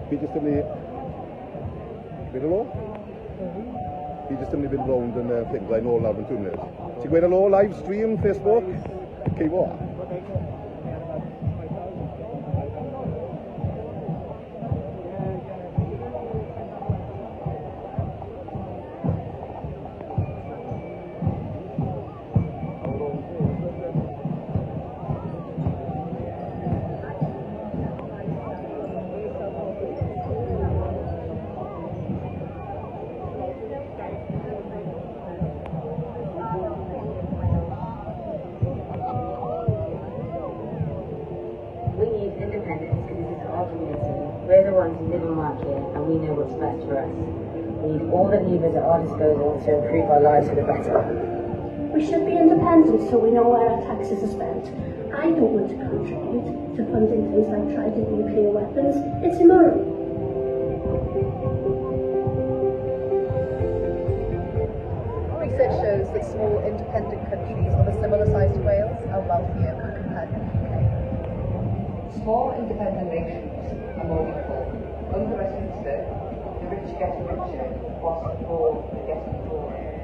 Fi jyst yn mynd... Gwyd alo? Fi jyst yn mynd round yn ffinglau nôl nawr yn twnnel. Ti'n gweud alo, live stream, Facebook? Ceifo? We're the ones who live and work here, and we know what's best for us. We need all the levers at our disposal to improve our lives for the better. We should be independent so we know where our taxes are spent. I don't want to contribute to funding things like Trident nuclear weapons. It's immoral. Research shows that small independent countries of a similar size to Wales are wealthier when compared to the UK. Small independent nations are more equal. Under Westminster, the rich getting richer whilst the poor are getting poorer.